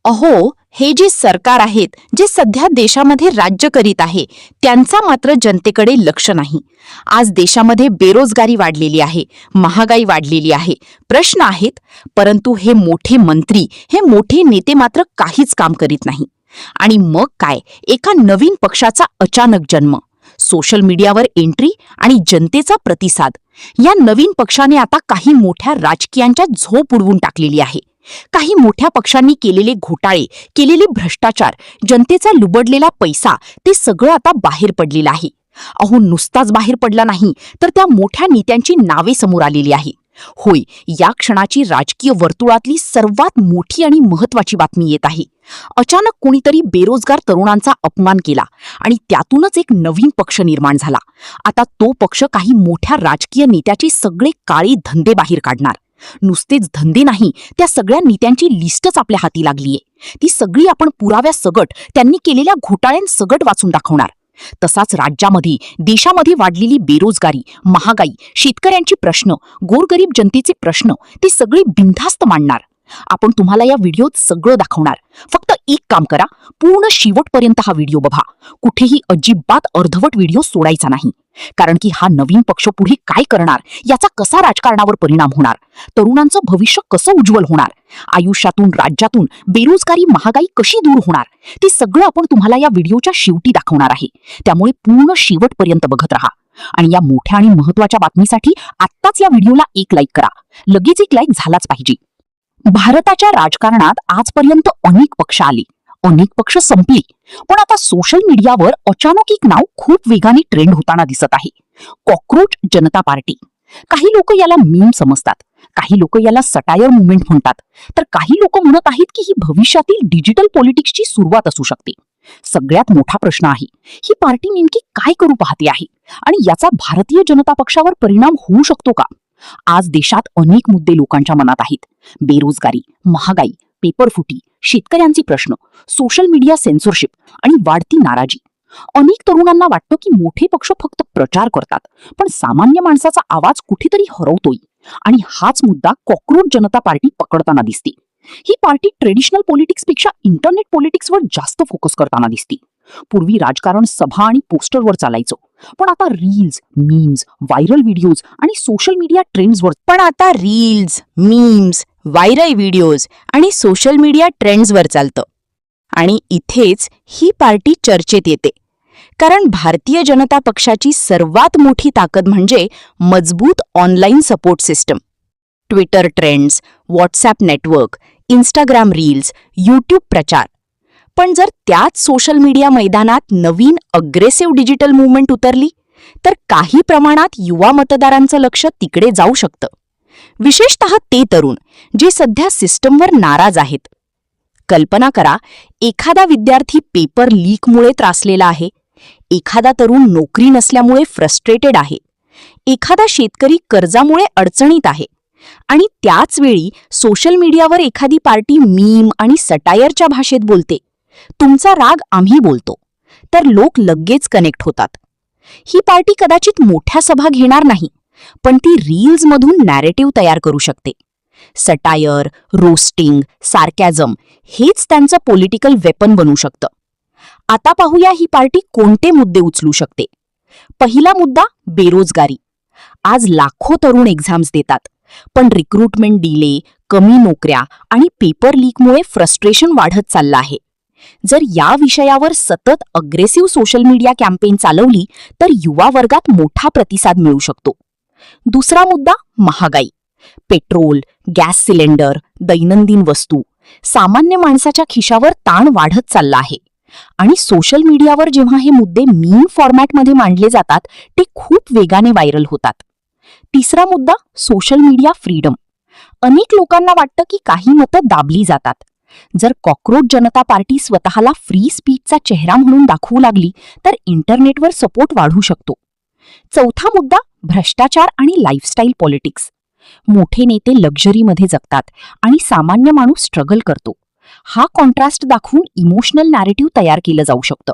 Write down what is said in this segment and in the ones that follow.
अहो, हे जे सरकार आहेत, जे सध्या देशामध्ये राज्य करीत आहे, त्यांचा मात्र जनतेकडे लक्ष नाही. आज देशामध्ये बेरोजगारी वाढलेली आहे, महागाई वाढलेली आहे, प्रश्न आहेत, परंतु हे मोठे मंत्री, हे मोठे नेते मात्र काहीच काम करीत नाही. आणि मग काय, एका नवीन पक्षाचा अचानक जन्म, सोशल मीडियावर एंट्री आणि जनतेचा प्रतिसाद. या नवीन पक्षाने आता काही मोठ्या राजकीयांच्या झोप उडवून टाकलेली आहे. काही मोठ्या पक्षांनी केलेले घोटाळे, केलेले भ्रष्टाचार, जनतेचा लुबडलेला पैसा, ते सगळं आता बाहेर पडलेलं आहे. अहो, नुसताच बाहेर पडला नाही, तर त्या मोठ्या नेत्यांची नावे समोर आलेली आहे. होय, या क्षणाची राजकीय वर्तुळातली सर्वात मोठी आणि महत्वाची बातमी येत आहे. अचानक कोणीतरी बेरोजगार तरुणांचा अपमान केला आणि त्यातूनच एक नवीन पक्ष निर्माण झाला. आता तो पक्ष काही मोठ्या राजकीय नेत्याचे सगळे काळे धंदे बाहेर काढणार. नुसतेच धंदे नाही, त्या सगळ्या नेत्यांची लिस्टच आपल्या हाती लागलीये. ती सगळी आपण पुराव्यासकट, त्यांनी केलेल्या घोटाळ्यांसकट वाचून दाखवणार. तसाच राज्यामध्ये, देशामध्ये वाढलेली बेरोजगारी, महागाई, शेतकऱ्यांची प्रश्न, गोरगरीब जनतेचे प्रश्न, ते सगळे बिनधास्त मांडणार. आपण तुम्हाला या व्हिडिओत सगळं दाखवणार. फक्त एक काम करा, पूर्ण शेवटपर्यंत हा व्हिडिओ बघा. कुठेही अजिबात अर्धवट व्हिडिओ सोडायचा नाही. कारण की हा नवीन पक्ष पुढे काय करणार, याचा कसा राजकारणावर परिणाम होणार, तरुणांचं भविष्य कसं उज्ज्वल होणार, आयुष्यातून, राज्यातून बेरोजगारी, महागाई कशी दूर होणार, ते सगळं आपण तुम्हाला या व्हिडिओच्या शेवटी दाखवणार आहे. त्यामुळे पूर्ण शेवटपर्यंत बघत राहा. आणि या मोठ्या आणि महत्वाच्या बातमीसाठी आत्ताच या व्हिडिओला एक लाईक करा. लगेच एक लाईक झालाच पाहिजे. भारताच्या राजकारणात आजपर्यंत अनेक पक्ष आले, अनेक पक्ष संपले, पण आता सोशल मीडियावर अचानक एक नाव खूप वेगाने ट्रेंड होताना दिसत आहे. कॉकरोच जनता पार्टी. काही लोक याला मीम समजतात, काही लोक याला सटायर मुवमेंट म्हणतात, तर काही लोक म्हणत आहेत की ही भविष्यातील डिजिटल पॉलिटिक्सची सुरुवात असू शकते. सगळ्यात मोठा प्रश्न आहे, ही पार्टी नेमकी काय करू पाहते आहे आणि याचा भारतीय जनता पक्षावर परिणाम होऊ शकतो का? आज देशात अनेक मुद्दे लोकांच्या मनात आहेत. बेरोजगारी, महागाई, पेपरफुटी, शेतकऱ्यांचे प्रश्न, सोशल मीडिया सेन्सॉरशिप आणि वाढती नाराजी. अनेक तरुणांना वाटतं की मोठे पक्ष फक्त प्रचार करतात, पण सामान्य माणसाचा आवाज कुठेतरी हरवतोय. आणि हाच मुद्दा कॉकरोच जनता पार्टी पकडताना दिसते. ही पार्टी ट्रेडिशनल पॉलिटिक्सपेक्षा इंटरनेट पॉलिटिक्सवर जास्त फोकस करताना दिसते. पूर्वी राजकारण सभा आणि पोस्टरवर चालायचं, पण आता रील्स, मीम्स, व्हायरल व्हिडिओज आणि सोशल मीडिया ट्रेंड्सवर चालतं. आणि इथेच ही पार्टी चर्चेत येते. कारण भारतीय जनता पक्षाची सर्वात मोठी ताकद म्हणजे मजबूत online support system. Twitter trends, WhatsApp network, Instagram reels, YouTube प्रचार. पण जर त्याच सोशल मीडिया मैदानात नवीन अग्रेसिव्ह डिजिटल मुवमेंट उतरली, तर काही प्रमाणात युवा मतदारांचं लक्ष तिकडे जाऊ शकतं. विशेषतः ते तरुण जे सध्या सिस्टमवर नाराज आहेत. कल्पना करा, एखादा विद्यार्थी पेपर लीकमुळे त्रासलेला आहे, एखादा तरुण नोकरी नसल्यामुळे फ्रस्ट्रेटेड आहे, एखादा शेतकरी कर्जामुळे अडचणीत आहे, आणि त्याच वेळी सोशल मीडियावर एखादी पार्टी मीम आणि सटायरच्या भाषेत बोलते, तुमचा राग आम्ही बोलतो, तर लोक लगेच कनेक्ट होतात. ही पार्टी कदाचित मोठ्या सभा घेणार नाही, पण ती रील्समधून नॅरेटिव्ह तयार करू शकते. सटायर, रोस्टिंग, सार्कॅझम हेच त्यांचं पॉलिटिकल वेपन बनू शकतं. आता पाहूया ही पार्टी कोणते मुद्दे उचलू शकते. पहिला मुद्दा, बेरोजगारी. आज लाखो तरुण एक्झाम्स देतात, पण रिक्रुटमेंट डिले, कमी नोकऱ्या आणि पेपर लीकमुळे फ्रस्ट्रेशन वाढत चाललं आहे. जर या विषयावर सतत अग्रेसिव्ह सोशल मीडिया कॅम्पेन चालवली, तर युवा वर्गात मोठा प्रतिसाद मिळू शकतो. दुसरा मुद्दा, महागाई. पेट्रोल, गॅस सिलेंडर, दैनंदिन वस्तू, सामान्य माणसाच्या खिशावर ताण वाढत चालला आहे. आणि सोशल मीडियावर जेव्हा हे मुद्दे मीम फॉर्मॅटमध्ये मांडले जातात, ते खूप वेगाने व्हायरल होतात. तिसरा मुद्दा, सोशल मीडिया फ्रीडम. अनेक लोकांना वाटतं की काही मतं दाबली जातात. जर कॉकरोच जनता पार्टी स्वतःला फ्री स्पीचचा चेहरा म्हणून दाखवू लागली, तर इंटरनेटवर सपोर्ट वाढू शकतो. चौथा मुद्दा, भ्रष्टाचार आणि लाईफस्टाईल पॉलिटिक्स. मोठे नेते लक्झरीमध्ये जगतात आणि सामान्य माणूस स्ट्रगल करतो. हा कॉन्ट्रास्ट दाखवून इमोशनल नॅरेटिव्ह तयार केलं जाऊ शकतं.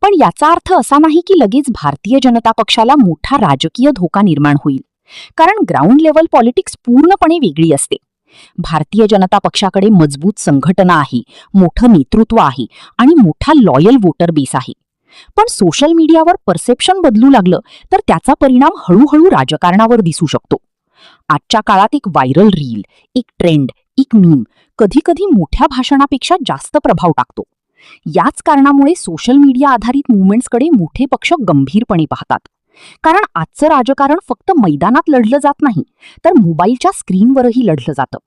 पण याचा अर्थ असा नाही की लगेच भारतीय जनता पक्षाला मोठा राजकीय धोका निर्माण होईल. कारण ग्राउंड लेवल पॉलिटिक्स पूर्णपणे वेगळी असते. भारतीय जनता पक्षाकडे मजबूत संघटना आहे, मोठं नेतृत्व आहे आणि मोठा लॉयल वोटर बेस आहे. पण सोशल मीडियावर परसेप्शन बदलू लागलं तर त्याचा परिणाम हळूहळू राजकारणावर दिसू शकतो. आजच्या काळात एक व्हायरल रील, एक ट्रेंड, एक मीम कधीकधी मोठ्या भाषणापेक्षा जास्त प्रभाव टाकतो. याच कारणामुळे सोशल मीडिया आधारित मुवमेंट्सकडे मोठे पक्ष गंभीरपणे पाहतात. कारण आजचं राजकारण फक्त मैदानात लढलं जात नाही, तर मोबाईलच्या स्क्रीनवरही लढलं जातं.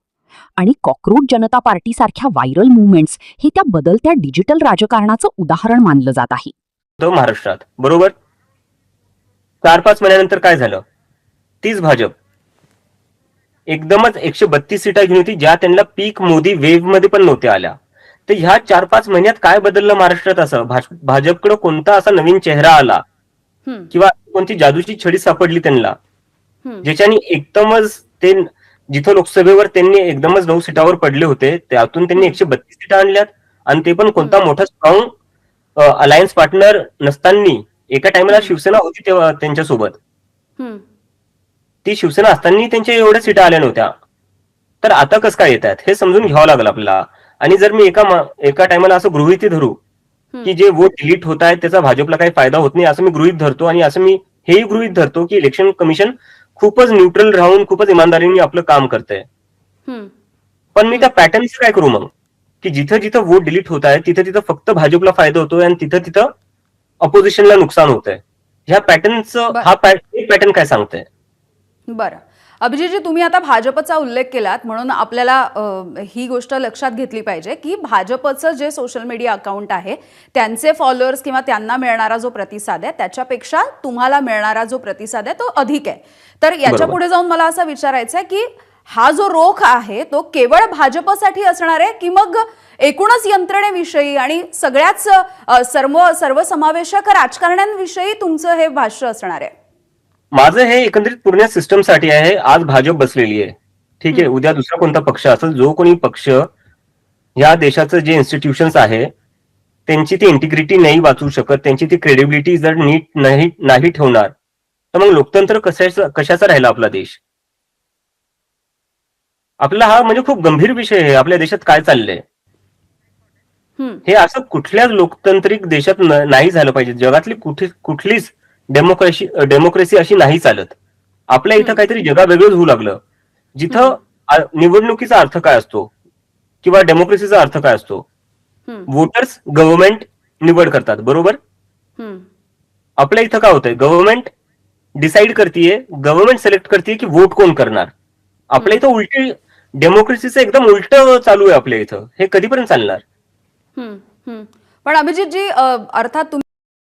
आणि कॉकरोच जनता पार्टीसारख्या व्हायरल मुवमेंट्स हे त्या बदलत्या डिजिटल राजकारणाचं उदाहरण मानलं जात आहे. महाराष्ट्रात बरोबर 4-5 महिन्यानंतर काय झालं? तीच भाजप एकदमच 132 सीटा घेऊन होती, ज्या त्यांना पीक मोदी वेव्ह मध्ये पण नव्हत्या आल्या. तर ह्या 4-5 महिन्यात काय बदललं महाराष्ट्रात? असं भाजपकडे कोणता असा नवीन चेहरा आला किंवा कोणती जादूची छडी सापडली त्यांना, ज्याच्याने एकदमच ते जिथं लोकसभेवर त्यांनी एकदमच 9 सीटावर पडले होते, त्यातून त्यांनी 132 सीटा आणल्यात. आणि ते पण कोणता मोठा स्ट्रॉंग अलायन्स पार्टनर नसताना. एका टाइमला शिवसेना होती तेव्हा त्यांच्यासोबत, ती शिवसेना असताना त्यांच्या एवढ्या सीटा आल्या नव्हत्या. तर आता कसं काय येत आहेत हे समजून घ्यावं लागेल आपल्याला. आणि जर मी एका टायमाला असं गृहीत धरू की जे वोट डिलीट होत आहेत त्याचा भाजपला काही फायदा होत नाही, असं मी गृहीत धरतो. आणि असं मी हेही गृहीत धरतो की इलेक्शन कमिशन खूपच न्यूट्रल राहून खूपच इमानदारीने आपलं काम करतंय. पण मी त्या पॅटर्नचं काय करू मग? की जिथं जिथं वोट डिलीट होत आहे तिथं तिथं फक्त भाजपला फायदा होतोय आणि तिथं तिथं अपोजिशनला नुकसान होतंय. ह्या पॅटर्नचं हा पॅटर्न काय सांगतंय? बरं, अभिजितजी, तुम्ही आता भाजपचा उल्लेख केलात म्हणून आपल्याला ही गोष्ट लक्षात घेतली पाहिजे की भाजपचं जे सोशल मीडिया अकाउंट आहे त्यांचे फॉलोअर्स किंवा त्यांना मिळणारा जो प्रतिसाद आहे त्याच्यापेक्षा तुम्हाला मिळणारा जो प्रतिसाद आहे तो अधिक आहे. तर याच्या पुढे जाऊन मला असं विचारायचं आहे की हा जो रोख आहे तो केवळ भाजपसाठी असणार आहे की मग एकूणच यंत्रणेविषयी आणि सगळ्याच सर्वसमावेशक राजकारण्यांविषयी तुमचं हे भाष्य असणार आहे? माझं हे एकंदरीत पूर्ण सिस्टमसाठी आहे. आज भाजप बसलेली आहे, ठीक आहे, उद्या दुसरा कोणता पक्ष असेल, जो कोणी पक्ष या देशाचं जे इन्स्टिट्यूशन्स आहे त्यांची ती इंटिग्रिटी नाही वाचू शकत, त्यांची ती क्रेडिबिलिटी जर नीट नाही ठेवणार, तर मग लोकतंत्र कशाचा राहिला आपला देश? आपला हा म्हणजे खूप गंभीर विषय आहे. आपल्या देशात काय चाललंय हे असं कुठल्याच लोकतांत्रिक देशात नाही झालं पाहिजे. जगातली कुठलीच डेमोक्रेसी अशी नाही चालत. आपल्या इथं काहीतरी जगावेगळंच होऊ लागलं, जिथं निवडणुकीचा अर्थ काय असतो किंवा डेमोक्रेसीचा अर्थ काय असतो? वोटर्स गव्हर्नमेंट निवड करतात, बरोबर? आपल्या इथं काय होतंय? गव्हर्नमेंट डिसाईड करतीये, गव्हर्नमेंट सिलेक्ट करते की वोट कोण करणार. आपल्या इथं उलटी डेमोक्रेसीचं एकदम उलट चालू आहे आपल्या इथं. हे कधीपर्यंत चालणार? पण अभिजितजी, अर्थात